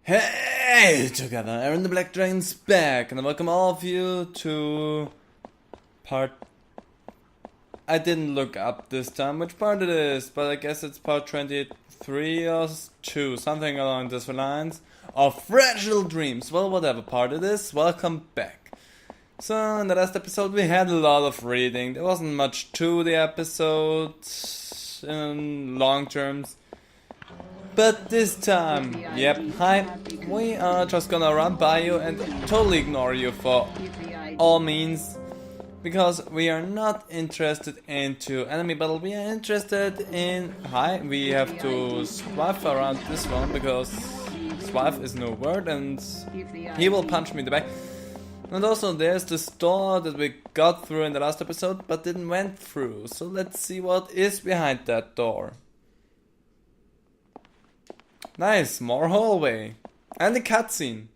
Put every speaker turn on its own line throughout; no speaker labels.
Hey together, Aaron the Black Dragon's back, and I welcome all of you to part... I didn't look up this time which part it is, but I guess it's part 23 or 2, something along those lines, of Fragile Dreams. Well, whatever part it is, welcome back. So, in the last episode we had a lot of reading. There wasn't much to the episode in long terms. But this time, yep, hi, we are just gonna run by you and totally ignore you for all means, because we are not interested into enemy battle, we are interested in, we have to swipe around this one, because swipe is no word and he will punch me in the back. And also there's this door that we got through in the last episode, but didn't went through, so let's see what is behind that door. Nice, more hallway. And a cutscene.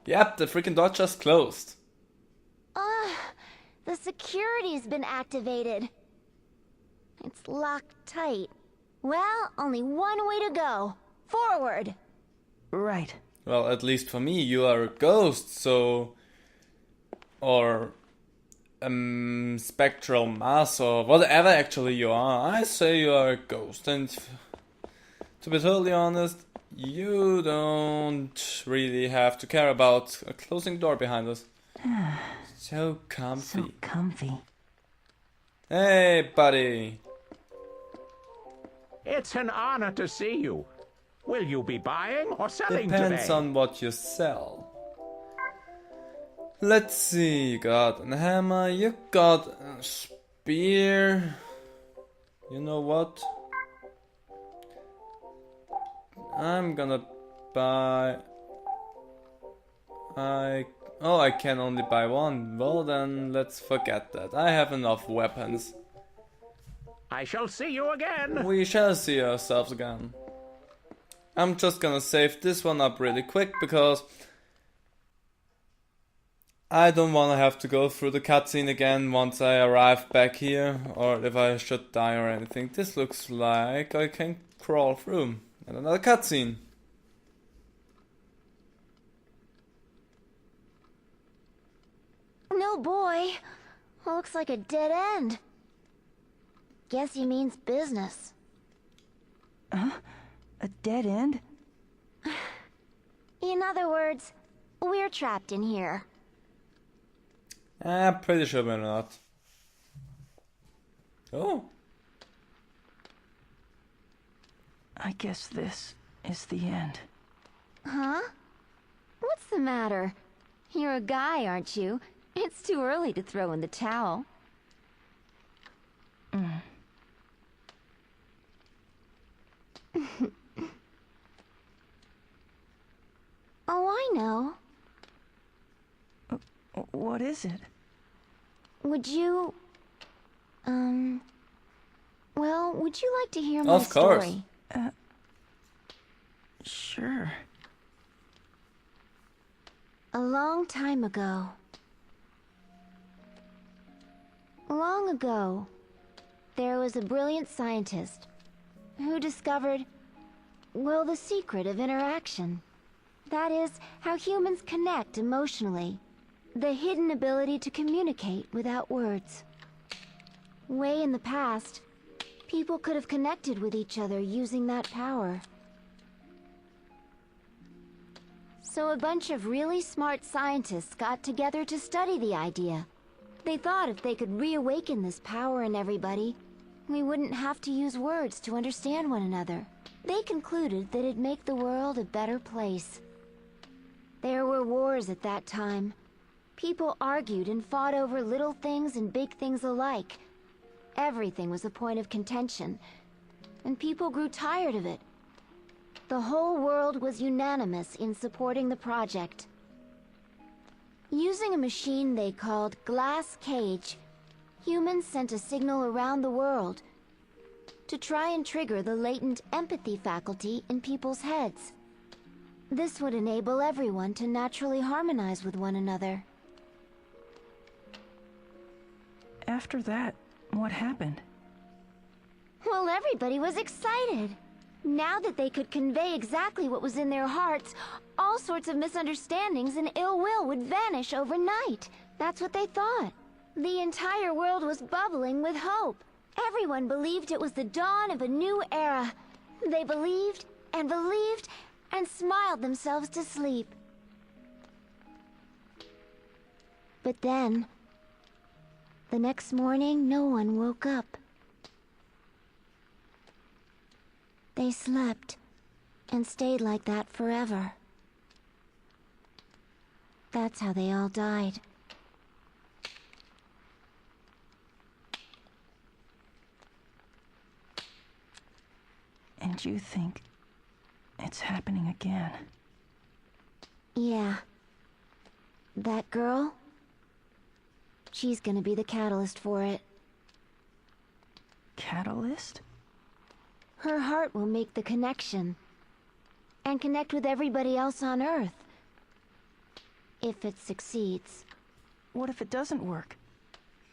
Yep, the freaking door just closed.
The security's been activated. It's locked tight. Well, only one way to go. Forward.
Right.
Well, at least for me, you are a ghost, so... Or... spectral mass or whatever actually you are. I say you are a ghost, and to be totally honest, you don't really have to care about a closing door behind us. So comfy.
So comfy.
Hey, buddy.
It's an honor to see you. Will you be buying or selling
Depends
today?
on what you sell. Let's see, you got a hammer, you got a spear. You know what? I'm gonna buy... I can only buy one. Well then, let's forget that. I have enough weapons.
I shall see you again.
We shall see ourselves again. I'm just gonna save this one up really quick because... I don't want to have to go through the cutscene again once I arrive back here, or if I should die or anything. This looks like I can crawl through. And another cutscene.
No boy. Looks like a dead end. Guess he means business.
A dead end?
In other words, we're trapped in here.
I'm pretty sure we're not. Oh.
I guess this is the end.
Huh? What's the matter? You're a guy, aren't you? It's too early to throw in the towel. Oh, I know.
What is it?
Would you... Well, would you like to hear my
Of course.
story?
Sure.
A long time ago. Long ago, there was a brilliant scientist who discovered, well, the secret of interaction. That is, how humans connect emotionally. The hidden ability to communicate without words. Way in the past, people could have connected with each other using that power. So a bunch of really smart scientists got together to study the idea. They thought if they could reawaken this power in everybody, we wouldn't have to use words to understand one another. They concluded that it'd make the world a better place. There were wars at that time. People argued and fought over little things and big things alike. Everything was a point of contention, and people grew tired of it. The whole world was unanimous in supporting the project. Using a machine they called Glass Cage, humans sent a signal around the world to try and trigger the latent empathy faculty in people's heads. This would enable everyone to naturally harmonize with one another.
After that, what happened?
Well, everybody was excited. Now that they could convey exactly what was in their hearts, all sorts of misunderstandings and ill will would vanish overnight. That's what they thought. The entire world was bubbling with hope. Everyone believed it was the dawn of a new era. They believed and believed and smiled themselves to sleep. But then, the next morning, no one woke up. They slept and stayed like that forever. That's how they all died.
And you think it's happening again?
Yeah. That girl? She's gonna be the catalyst for it.
Catalyst?
Her heart will make the connection. And connect with everybody else on Earth. If it succeeds.
What if it doesn't work?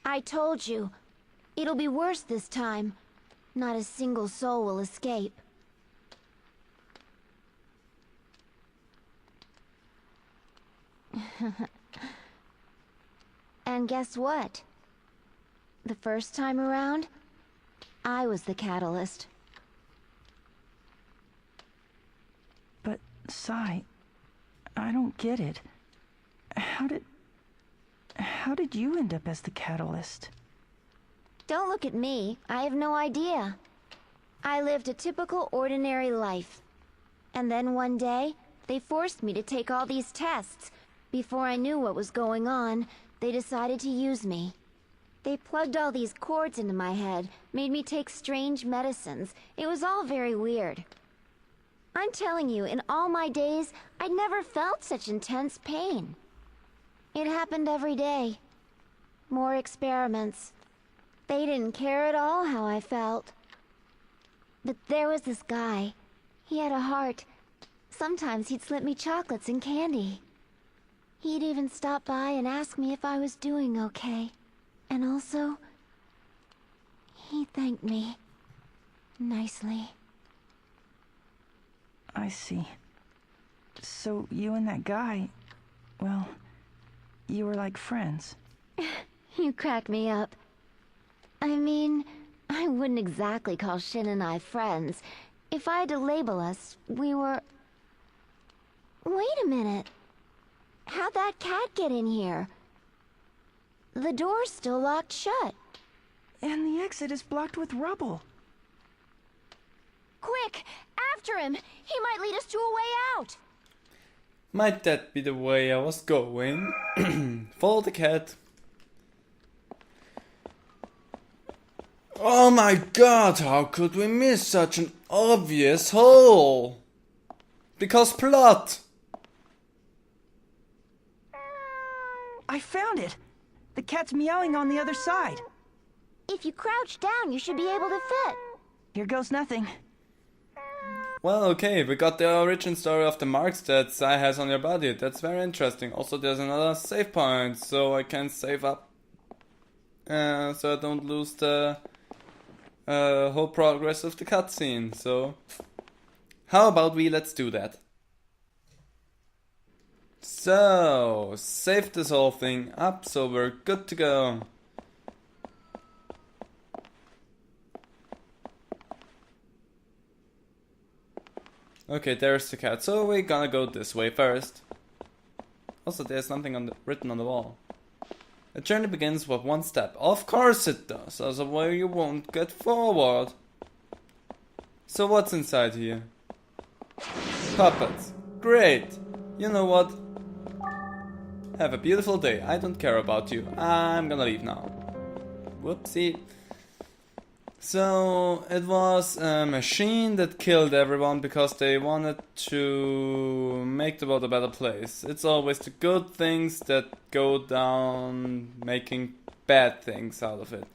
I told you. It'll be worse this time. Not a single soul will escape. And guess what? The first time around, I was the catalyst.
But, Sai, I don't get it. How did you end up as the catalyst?
Don't look at me. I have no idea. I lived a typical ordinary life. And then one day, they forced me to take all these tests. Before I knew what was going on, they decided to use me. They plugged all these cords into my head, made me take strange medicines. It was all very weird. I'm telling you, in all my days, I'd never felt such intense pain. It happened every day. More experiments. They didn't care at all how I felt. But there was this guy. He had a heart. Sometimes he'd slip me chocolates and candy. He'd even stop by and ask me if I was doing okay. And also, he thanked me. Nicely.
I see. So you and that guy, well, you were like friends.
You crack me up. I mean, I wouldn't exactly call Shin and I friends. If I had to label us, we were... Wait a minute. How'd that cat get in here? The door's still locked shut.
And the exit is blocked with rubble.
Quick! After him! He might lead us to a way out!
Might that be the way I was going? Follow the cat. Oh my god, how could we miss such an obvious hole? Because plot!
I found it! The cat's meowing on the other side.
If you crouch down, you should be able to fit.
Here goes nothing.
Well, okay, we got the origin story of the marks that Sai has on your body. That's very interesting. Also, there's another save point, so I can save up. So I don't lose the whole progress of the cutscene. So, how about let's do that. So, save this whole thing up, so we're good to go. Okay, there's the cat. So we're gonna go this way first. Also, there's nothing written on the wall. A journey begins with one step. Of course it does, as a way you won't get forward. So what's inside here? Puppets. Great. You know what? Have a beautiful day. I don't care about you. I'm gonna leave now. Whoopsie. So, it was a machine that killed everyone because they wanted to make the world a better place. It's always the good things that go down making bad things out of it.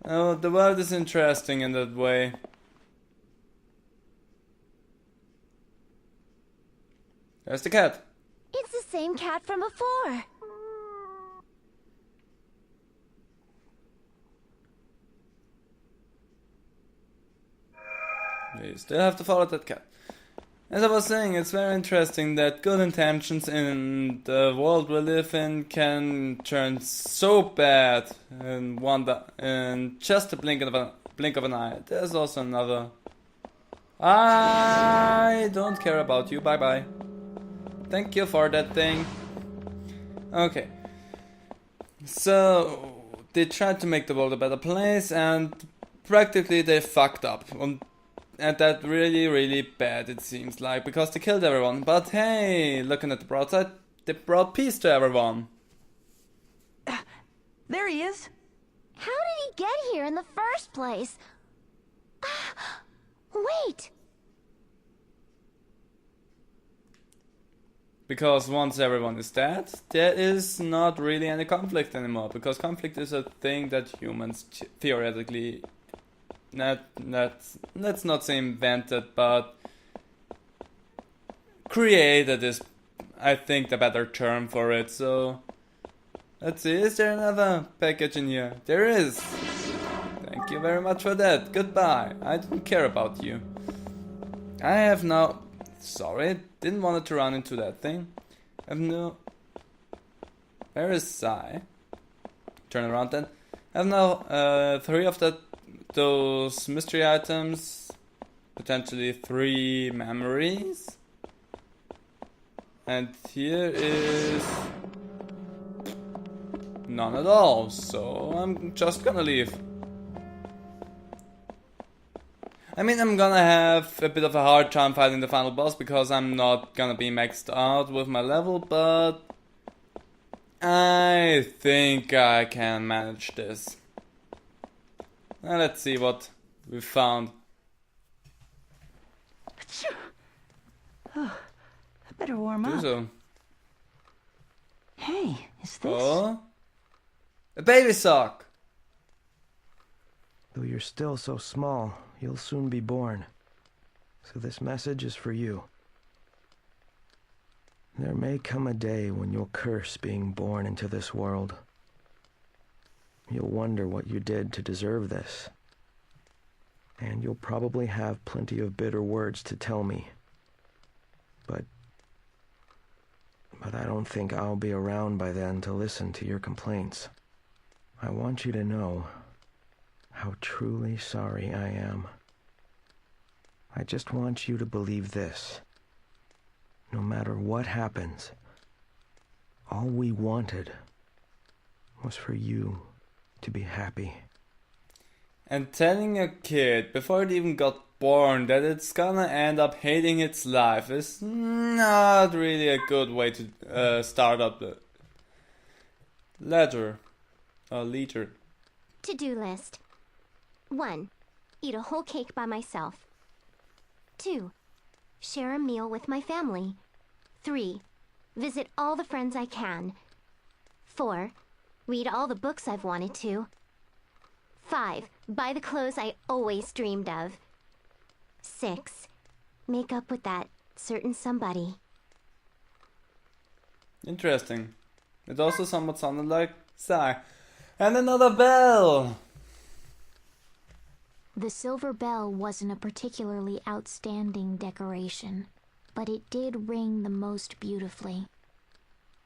Oh, the world is interesting in that way. There's the cat.
It's the same cat from before.
We still have to follow that cat. As I was saying, it's very interesting that good intentions in the world we live in can turn so bad in just a blink of an eye. There's also another. I don't care about you. Bye bye. Thank you for that thing. Okay. So they tried to make the world a better place, and practically they fucked up. And that really bad, it seems like, because they killed everyone. But hey, looking at the broad side, they brought peace to everyone.
There he is.
How did he get here in the first place? Wait!
Because once everyone is dead, there is not really any conflict anymore. Because conflict is a thing that humans theoretically, let's not say invented, but created is, I think, the better term for it. So, let's see, is there another package in here? There is! Thank you very much for that. Goodbye. I didn't care about you. I have now... Sorry, didn't want to run into that thing. I have no... Where is Sai? Turn around then. I have now 3 of those mystery items. Potentially 3 memories. And here is... none at all. So I'm just gonna leave. I mean, I'm gonna have a bit of a hard time fighting the final boss because I'm not gonna be maxed out with my level, but I think I can manage this. Now let's see what we found.
Oh, I better warm
Do
up.
so.
Hey, is this?
Oh, a baby sock.
Though you're still so small, you'll soon be born. So this message is for you. There may come a day when you'll curse being born into this world. You'll wonder what you did to deserve this. And you'll probably have plenty of bitter words to tell me. But I don't think I'll be around by then to listen to your complaints. I want you to know how truly sorry I am. I just want you to believe this. No matter what happens, all we wanted was for you to be happy.
And telling a kid before it even got born that it's gonna end up hating its life is not really a good way to start up the ledger. Liter.
To-do list. 1. Eat a whole cake by myself. 2. Share a meal with my family. 3. Visit all the friends I can. 4. Read all the books I've wanted to. 5. Buy the clothes I always dreamed of. 6. Make up with that certain somebody.
Interesting. It also somewhat sounded like Sai. And another bell!
The silver bell wasn't a particularly outstanding decoration, but it did ring the most beautifully.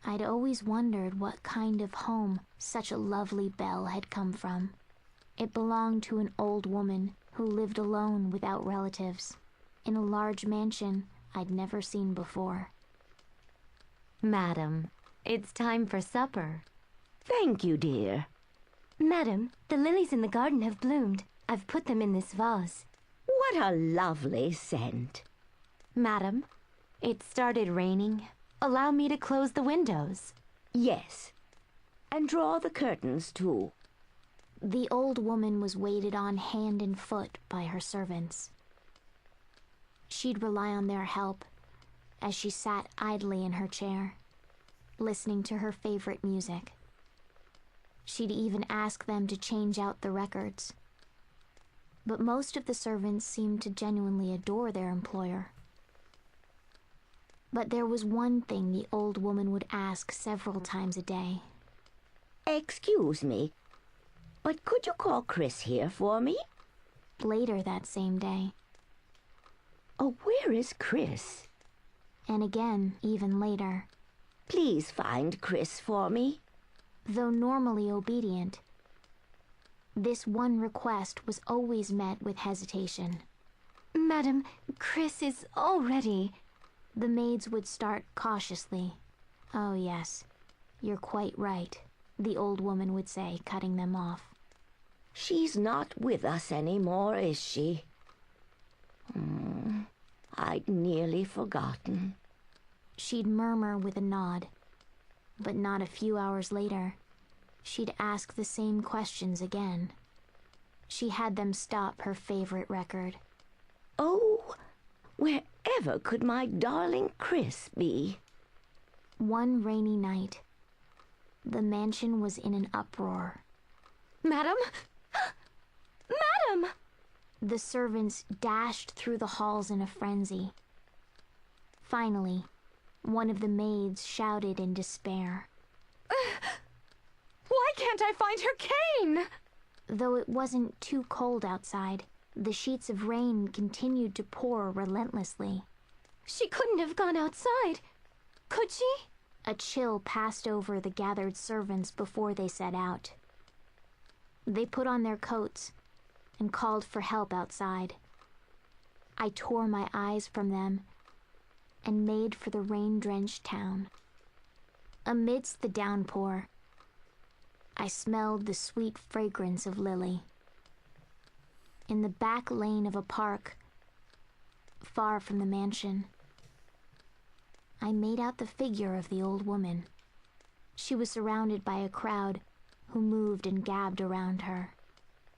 I'd always wondered what kind of home such a lovely bell had come from. It belonged to an old woman who lived alone without relatives, in a large mansion I'd never seen before.
Madam, it's time for supper.
Thank you, dear.
Madam, the lilies in the garden have bloomed. I've put them in this vase.
What a lovely scent.
Madam, it started raining. Allow me to close the windows.
Yes. And draw the curtains, too.
The old woman was waited on hand and foot by her servants. She'd rely on their help as she sat idly in her chair, listening to her favorite music. She'd even ask them to change out the records. But most of the servants seemed to genuinely adore their employer. But there was one thing the old woman would ask several times a day.
Excuse me, but could you call Chris here for me?
Later that same day,
Oh, where is Chris?
And again, even later.
Please find Chris for me.
Though normally obedient, this one request was always met with hesitation.
Madam, Chris is already...
The maids would start cautiously. "Oh yes, you're quite right," the old woman would say, cutting them off.
She's not with us anymore, is she? I'd nearly forgotten.
She'd murmur with a nod. But not a few hours later, she'd ask the same questions again. She had them stop her favorite record.
Oh, wherever could my darling Chris be?
One rainy night, the mansion was in an uproar.
Madam? Madam!
The servants dashed through the halls in a frenzy. Finally, one of the maids shouted in despair.
Why can't I find her cane?
Though it wasn't too cold outside, the sheets of rain continued to pour relentlessly.
She couldn't have gone outside. Could she?
A chill passed over the gathered servants before they set out. They put on their coats and called for help outside. I tore my eyes from them and made for the rain-drenched town. Amidst the downpour, I smelled the sweet fragrance of lily. In the back lane of a park, far from the mansion, I made out the figure of the old woman. She was surrounded by a crowd who moved and gabbed around her.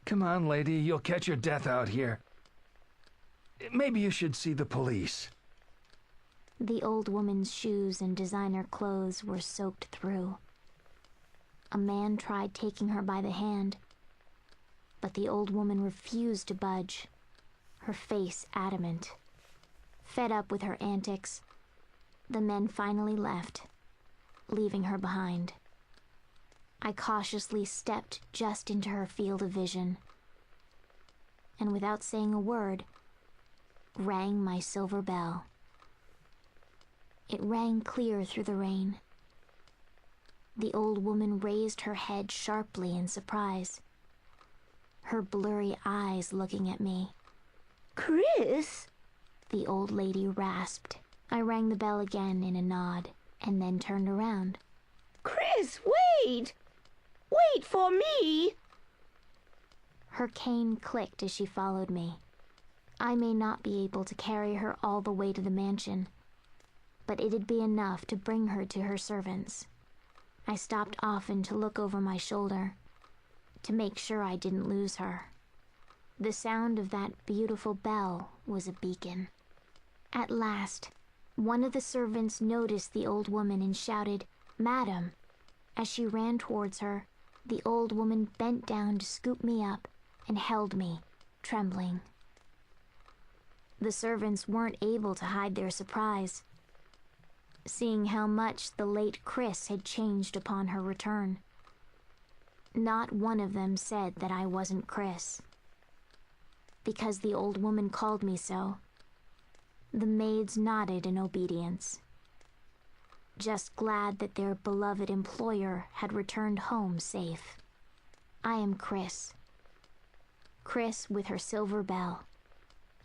Come on, lady, you'll catch your death out here. Maybe you should see the police.
The old woman's shoes and designer clothes were soaked through. A man tried taking her by the hand, but the old woman refused to budge, her face adamant. Fed up with her antics, the men finally left, leaving her behind. I cautiously stepped just into her field of vision, and without saying a word, rang my silver bell. It rang clear through the rain. The old woman raised her head sharply in surprise, her blurry eyes looking at me.
Chris?
The old lady rasped. I rang the bell again in a nod, and then turned around.
Chris, wait! Wait for me!
Her cane clicked as she followed me. I may not be able to carry her all the way to the mansion, but it'd be enough to bring her to her servants. I stopped often to look over my shoulder, to make sure I didn't lose her. The sound of that beautiful bell was a beacon. At last, one of the servants noticed the old woman and shouted, "Madam!" As she ran towards her, the old woman bent down to scoop me up and held me, trembling. The servants weren't able to hide their surprise, seeing how much the late Chris had changed upon her return. Not one of them said that I wasn't Chris, because the old woman called me so. The maids nodded in obedience, just glad that their beloved employer had returned home safe. I am Chris. Chris with her silver bell.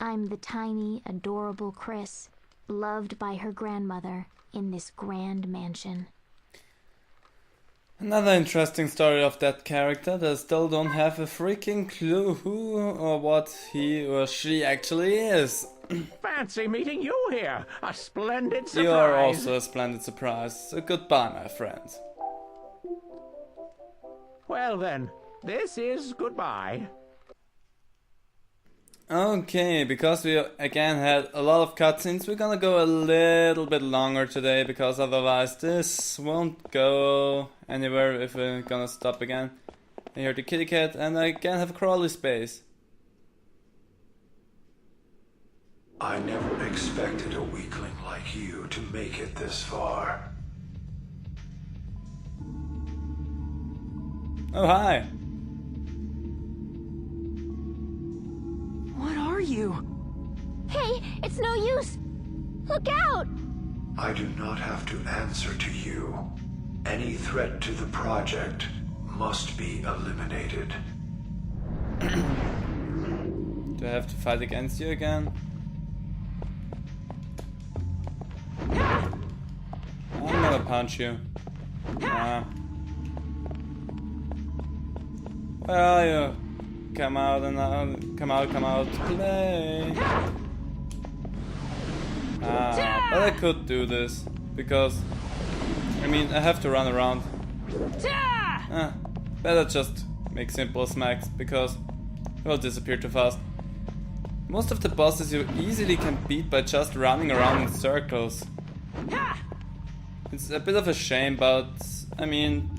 I'm the tiny, adorable Chris, loved by her grandmother in this grand mansion.
Another interesting story of that character that I still don't have a freaking clue who or what he or she actually is.
Fancy meeting you here. A splendid surprise.
You are also a splendid surprise. So goodbye, my friend.
Well then, this is goodbye.
Okay, because we again had a lot of cutscenes, we're gonna go a little bit longer today, because otherwise this won't go anywhere if we're gonna stop again. I hear the kitty cat, and I again have a crawly space.
I never expected a weakling like you to make it this far.
Oh, hi.
What are you?
Hey,
Hurry! It's no use! Look out!
I do not have to answer to you. Any threat to the project must be eliminated.
Do I have to fight against you again? I'm gonna punch you. Where are you? Come out and come out, play. But I could do this because I mean I have to run around. Better just make simple smacks because it will disappear too fast. Most of the bosses you easily can beat by just running around in circles. It's a bit of a shame, but I mean,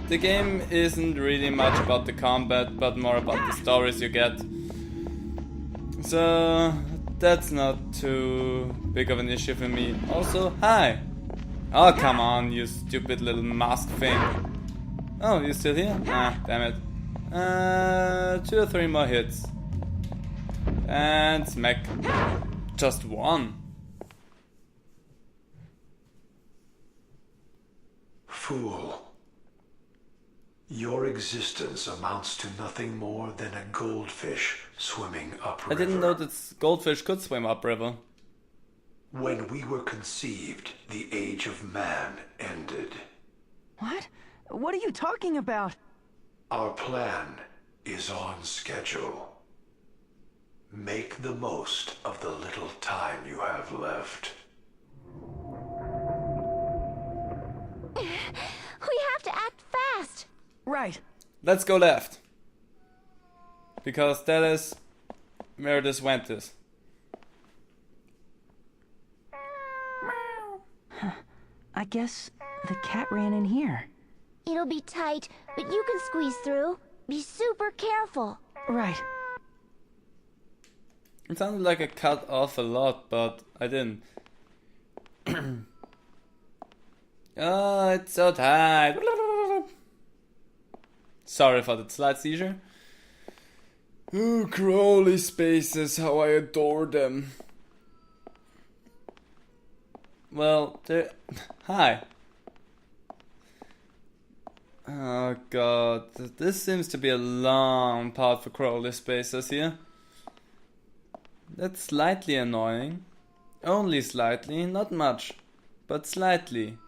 the game isn't really much about the combat, but more about the stories you get. So that's not too big of an issue for me. Also, hi! Oh, come on, you stupid little mask thing. Oh, you still here? Ah, damn it. 2 or 3 more hits. And smack. Just one.
Fool. Your existence amounts to nothing more than a goldfish swimming upriver.
I didn't know that goldfish could swim upriver.
When we were conceived, the age of man ended.
What? What are you talking about?
Our plan is on schedule. Make the most of the little time you have left.
We have to act fast!
Right.
Let's go left. Because that is where this went is.
I guess the cat ran in here.
It'll be tight, but you can squeeze through. Be super careful.
Right.
It sounded like I cut off a lot, but I didn't. Oh, it's so tight. Sorry for that slight seizure. Ooh, crawly spaces, how I adore them. Well, they're... Hi. Oh god, this seems to be a long part for crawly spaces here. That's slightly annoying. Only slightly, not much, but slightly.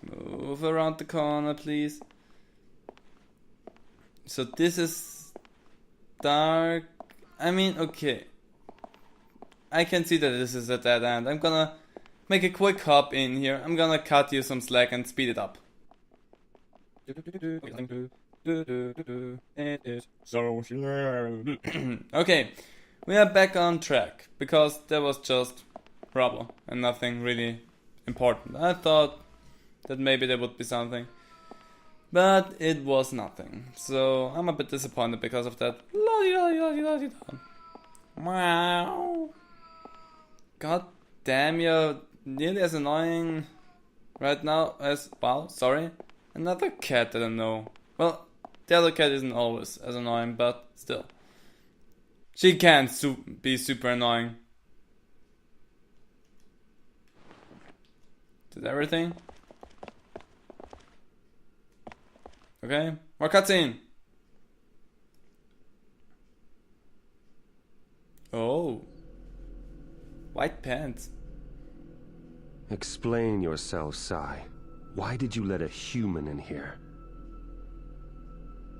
Move around the corner, please. So this is dark. I mean, okay. I can see that this is a dead end. I'm gonna make a quick hop in here. I'm gonna cut you some slack and speed it up. It is so slow. Okay, we are back on track because there was just rubble and nothing really important. I thought that maybe there would be something, but it was nothing. So I'm a bit disappointed because of that. Wow. God damn, you're nearly as annoying right now as... Wow, sorry. Another cat that I know. Well, the other cat isn't always as annoying, but still. She can be super annoying. Did everything? Okay, more cutscene. Oh. White pants.
Explain yourself, Sai. Why did you let a human in here?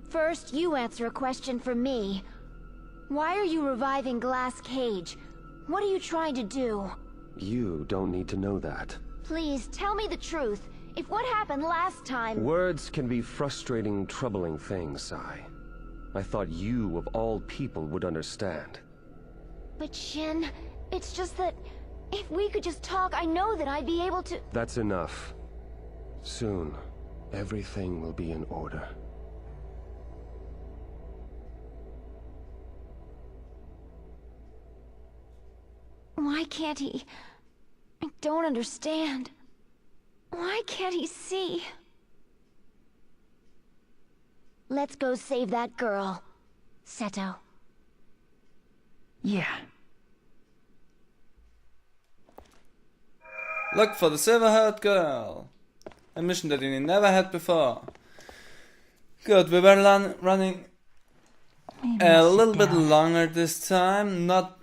First, you answer a question for me. Why are you reviving Glass Cage? What are you trying to do?
You don't need to know that.
Please, tell me the truth. If what happened last time...
Words can be frustrating, troubling things, Sai. I thought you, of all people, would understand.
But Shin, it's just that... if we could just talk, I know that I'd be able to...
That's enough. Soon, everything will be in order.
Why can't he... I don't understand. Why can't he see? Let's go save that girl. Seto.
Yeah.
Look for the silver-haired girl. A mission that you never had before. Good, we were running a little bit longer this time. Not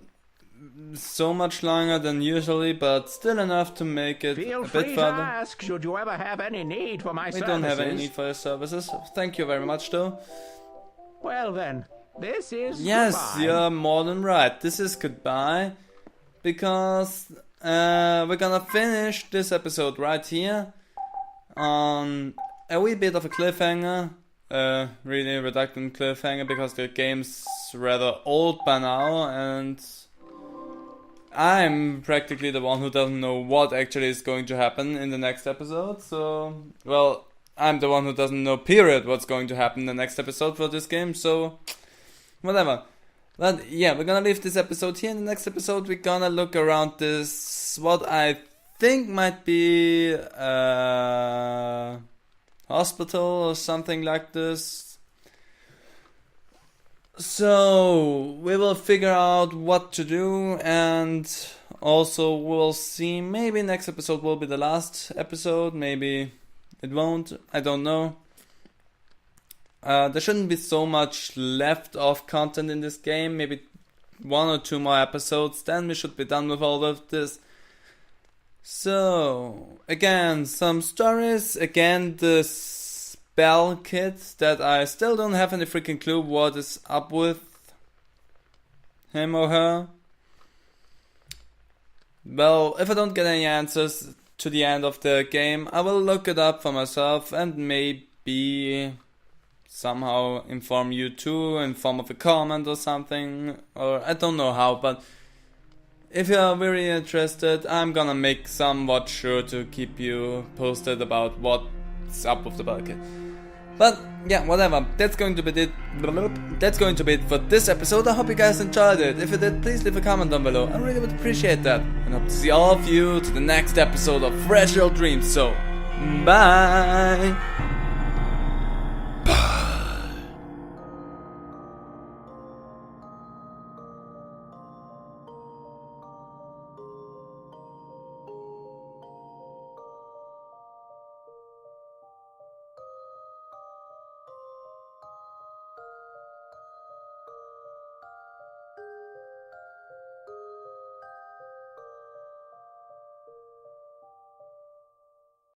so much longer than usually, but still enough to make it
Feel
a
free
bit
to
further.
ask should you ever have any need for my
We
services.
don't have any need for your services. Thank you very much, though.
Well then, this is
Yes,
goodbye.
you're more than right. This is goodbye. Because we're gonna finish this episode right here on a wee bit of a cliffhanger. Really reductant cliffhanger because the game's rather old by now and I'm practically the one who doesn't know what actually is going to happen in the next episode. So, well, I'm the one who doesn't know period what's going to happen in the next episode for this game. So, whatever. But yeah, we're gonna leave this episode here. In the next episode, we're gonna look around this, what I think might be a hospital or something like this. So, we will figure out what to do, and also we'll see, maybe next episode will be the last episode, maybe it won't, I don't know. There shouldn't be so much left of content in this game, maybe 1 or 2 more episodes, then we should be done with all of this. So, again, some stories, again the spell kit that I still don't have any freaking clue what is up with him or her. Well, if I don't get any answers to the end of the game, I will look it up for myself and maybe somehow inform you too in form of a comment or something, or I don't know how, but if you are very interested, I'm gonna make somewhat sure to keep you posted about what's up with the bucket. But yeah, whatever, that's going to be it. That's going to be it for this episode. I hope you guys enjoyed it. If you did, please leave a comment down below. I really would appreciate that. And hope to see all of you to the next episode of Fragile Dreams. So, bye!